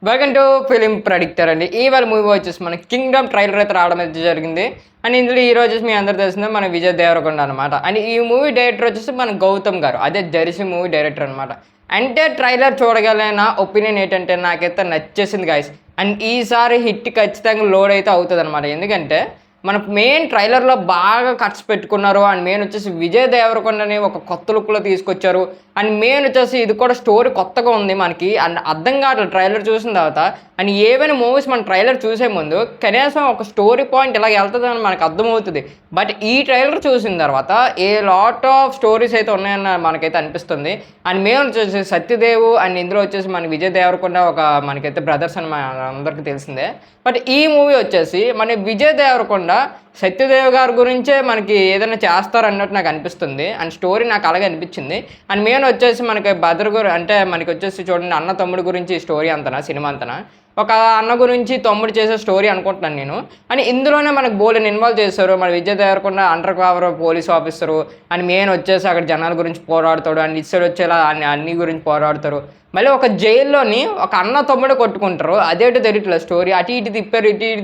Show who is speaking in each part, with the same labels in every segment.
Speaker 1: Welcome to film predictor అండి. ఇవాళ movie వచ్చేసి మన కింగ్డమ్ ట్రైలర్ అయితే రావడం అయితే జరిగింది. అండ్ ఇందులో ఈ రోజు మీ అందరు తెలిసిందే మన విజయ్ దేవరకొండ అనమాట. అండ్ ఈ మూవీ డైరెక్టర్ వచ్చేసి మన గౌతమ్ గారు, అదే జెర్సీ మూవీ డైరెక్టర్ అనమాట. అంటే ట్రైలర్ చూడగల నా ఒపీనియన్ ఏంటంటే నాకైతే నచ్చేసింది గాయస్. అండ్ ఈసారి హిట్ ఖచ్చితంగా లోడ్ అయితే అవుతుంది అనమాట. ఎందుకంటే మన మెయిన్ ట్రైలర్లో బాగా ఖర్చు పెట్టుకున్నారు. అండ్ మెయిన్ వచ్చేసి విజయ్ దేవరకొండని ఒక కొత్త లుక్లో తీసుకొచ్చారు. అండ్ మెయిన్ వచ్చేసి ఇది కూడా స్టోరీ కొత్తగా ఉంది మనకి. అండ్ అర్థం కావట్లేదు ట్రైలర్ చూసిన తర్వాత. అండ్ ఏవైనా మూవీస్ మన ట్రైలర్ చూసే ముందు కనీసం ఒక స్టోరీ పాయింట్ ఇలా వెళ్తుందని మనకు అర్థమవుతుంది. బట్ ఈ ట్రైలర్ చూసిన తర్వాత ఏ లాట్ ఆఫ్ స్టోరీస్ అయితే ఉన్నాయన్న మనకైతే అనిపిస్తుంది. అండ్ మెయిన్ వచ్చేసి సత్యదేవ్ అండ్ ఇందులో వచ్చేసి మన విజయ్ దేవరకొండ ఒక మనకైతే బ్రదర్స్ అని మన అందరికీ తెలిసిందే. బట్ ఈ మూవీ వచ్చేసి మన విజయ్ దేవరకొండ సత్యదేవ్ గారి గురించే మనకి ఏదైనా చేస్తారన్నట్టు నాకు అనిపిస్తుంది. అండ్ స్టోరీ నాకు అలాగే అనిపించింది. అండ్ మెయిన్ వచ్చేసి మనకి అంటే మనకి వచ్చేసి చూడండి అన్న తమ్ముడు గురించి స్టోరీ అంతనా, సినిమా అంతనా, ఒక అన్న గురించి తమ్ముడు చేసే స్టోరీ అనుకుంటున్నాను నేను. అని ఇందులోనే మనకు బోలెని ఇన్వాల్వ్ చేశారు. మన Vijay Deverakonda under cover police officer. And main వచ్చేసి అక్కడ జనాల గురించి పోరాడతాడు. అండ్ ఇటు సైడ్ వచ్చేలా అన్ని గురించి పోరాడతారు. మళ్ళీ ఒక జైల్లోని ఒక అన్న తమ్ముడు కొట్టుకుంటారు. అదేంటో తెలియట్లేదు స్టోరీ. అటు ఇటు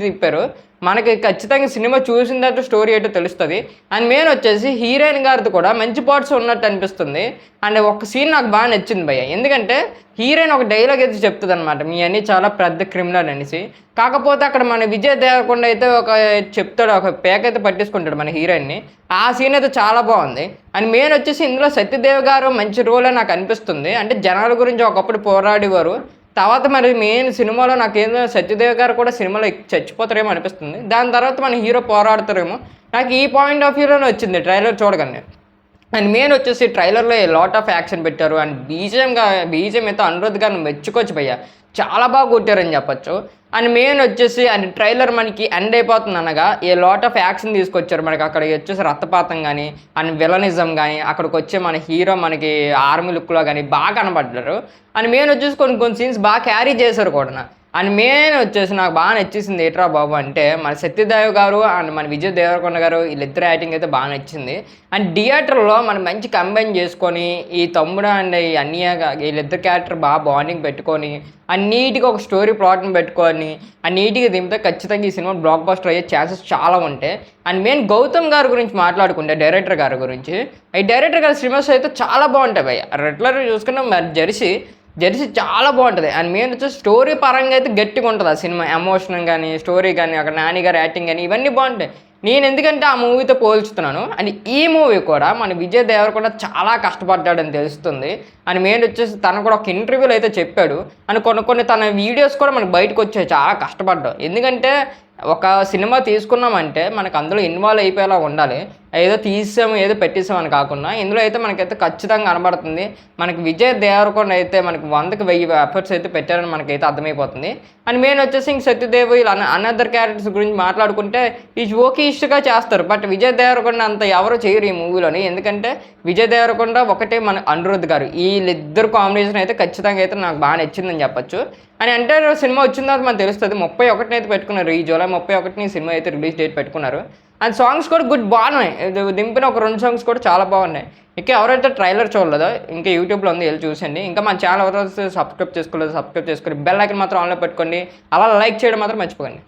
Speaker 1: తిప్పారు. మనకి ఖచ్చితంగా సినిమా చూసిన తర్వాత స్టోరీ ఏంటో తెలుస్తుంది. అండ్ మెయిన్ వచ్చేసి హీరోయిన్ గారిది కూడా మంచి పార్ట్స్ ఉన్నట్టు అనిపిస్తుంది. అండ్ ఒక సీన్ నాకు బాగా నచ్చింది భయ్య. ఎందుకంటే హీరోయిన్ ఒక డైలాగ్ అయితే చెప్తుంది అనమాట, మీ అన్నీ చాలా పెద్ద క్రిమినల్ అనేసి. కాకపోతే అక్కడ మన విజయ్ దేవరకొండ అయితే ఒక చెప్తాడు, ఒక పేక అయితే పట్టించుకుంటాడు మన హీరోయిన్ని. ఆ సీన్ అయితే చాలా బాగుంది. అండ్ మెయిన్ వచ్చేసి ఇందులో సత్యదేవ్ గారు మంచి రోల్ అని నాకు అనిపిస్తుంది. అంటే జనాల గురించి ఒకప్పుడు పోరాడేవారు. తర్వాత మరి మెయిన్ సినిమాలో నాకేందో సత్యదేవ్ గారు కూడా సినిమాలో చచ్చిపోతారేమో అనిపిస్తుంది. దాని తర్వాత మన హీరో పోరాడతారేమో. నాకు ఈ పాయింట్ ఆఫ్ వ్యూలోనే వచ్చింది ట్రైలర్ చూడగానే. అండ్ మెయిన్ వచ్చేసి ట్రైలర్లో లాట్ ఆఫ్ యాక్షన్ పెట్టారు. అండ్ బీజిఎం అయితే అనిరుద్ధ్ గారిని మెచ్చుకోవచ్చు భయ్య, చాలా బాగా కొట్టారని చెప్పొచ్చు. అండ్ మెయిన్ వచ్చేసి అండ్ ట్రైలర్ మనకి ఎండ్ అయిపోతుంది అనగా ఏ లాట్ ఆఫ్ యాక్షన్ తీసుకొచ్చారు. మనకి అక్కడ వచ్చేసి రక్తపాతం కానీ అండ్ విలనిజం కానీ అక్కడికి వచ్చే మన హీరో మనకి ఆర్మీ లుక్లో కానీ బాగా కనబడ్డారు. అండ్ మెయిన్ వచ్చేసి కొన్ని సీన్స్ బాగా క్యారీ చేశారు కూడా. అండ్ మెయిన్ వచ్చేసి నాకు బాగా నచ్చేసింది ఏట్రా బాబు అంటే మన సత్యదేవ్ గారు అండ్ మన విజయ్ దేవరకొండ గారు వీళ్ళిద్దరు యాక్టింగ్ అయితే బాగా నచ్చింది. అండ్ థియేటర్లో మనం మంచి కంబైన్ చేసుకొని ఈ తమ్ముడు అండ్ ఈ అన్నయ్య వీళ్ళిద్దరు క్యారెక్టర్ బాగా బాండింగ్ పెట్టుకొని అండ్ నీట్గా ఒక స్టోరీ ప్లాట్ని పెట్టుకొని అండ్ నీట్గా దింపితే ఖచ్చితంగా ఈ సినిమా బ్లాక్ బస్టర్ అయ్యే ఛాన్సెస్ చాలా ఉంటాయి. అండ్ మెయిన్ గౌతమ్ గారి గురించి మాట్లాడుకుంటే డైరెక్టర్ గారి గురించి, ఈ డైరెక్టర్ గారి సినిమాస్ అయితే చాలా బాగుంటాయి భయ్య. రెగ్యులర్ చూసుకున్న మరి జెర్సీ చాలా బాగుంటుంది. అండ్ మెయిన్ వచ్చి స్టోరీ పరంగా అయితే గట్టిగా ఉంటుంది ఆ సినిమా. ఎమోషన్ కానీ స్టోరీ కానీ అక్కడ నాని గారి యాక్టింగ్ కానీ ఇవన్నీ బాగుంటాయి. నేను ఎందుకంటే ఆ మూవీతో పోల్చుతున్నాను. అండ్ ఈ మూవీ కూడా మన విజయ్ దేవరకొండ చాలా కష్టపడ్డాడని తెలుస్తుంది. అండ్ మెయిన్ వచ్చేసి తను కూడా ఒక ఇంటర్వ్యూలో అయితే చెప్పాడు. అండ్ కొన్ని తన వీడియోస్ కూడా మనకు బయటకు వచ్చాయి, చాలా కష్టపడ్డాడు. ఎందుకంటే ఒక సినిమా తీసుకున్నామంటే మనకు అందులో ఇన్వాల్వ్ అయిపోయేలా ఉండాలి. ఏదో తీసాము ఏదో పెట్టేసాం అని కాకుండా ఇందులో అయితే మనకైతే ఖచ్చితంగా కనబడుతుంది. మనకి విజయ్ దేవరకొండ అయితే మనకి 100కి 1000 ఎఫర్ట్స్ అయితే పెట్టారని మనకైతే అర్థమైపోతుంది. అండ్ మెయిన్ వచ్చేసి ఇంక సత్యదేవ్ ఇలా అనదర్ క్యారెక్టర్స్ గురించి మాట్లాడుకుంటే ఇష్టగా చేస్తారు. బట్ విజయ్ దేవరకొండ అంత ఎవరు చేయరు ఈ మూవీలోని. ఎందుకంటే విజయ్ దేవరకొండ ఒకటే మన అనిరుద్ధ్ గారు, వీళ్ళిద్దరు కాంబినేషన్ అయితే ఖచ్చితంగా అయితే నాకు బాగా నచ్చిందని చెప్పొచ్చు. అని అంటే సినిమా వచ్చిన తర్వాత మనకు తెలుస్తుంది. 31 అయితే పెట్టుకున్నారు, ఈ జూలై 31 సినిమా అయితే రిలీజ్ డేట్ పెట్టుకున్నారు. అండ్ సాంగ్స్ కూడా బాగున్నాయి, దింపిన ఒక 2 సాంగ్స్ కూడా చాలా బాగున్నాయి. ఇంకా ఎవరైతే ట్రైలర్ చూడలేదో ఇంకా యూట్యూబ్లో ఉంది, వెళ్ళి చూసండి. ఇంకా మన ఛానల్ ఎవరైతే సబ్స్క్రైబ్ చేసుకుని బెల్ ఐకాన్ మాత్రం ఆన్లో పెట్టుకోండి. అలా లైక్ చేయడం మాత్రం మర్చిపోకండి.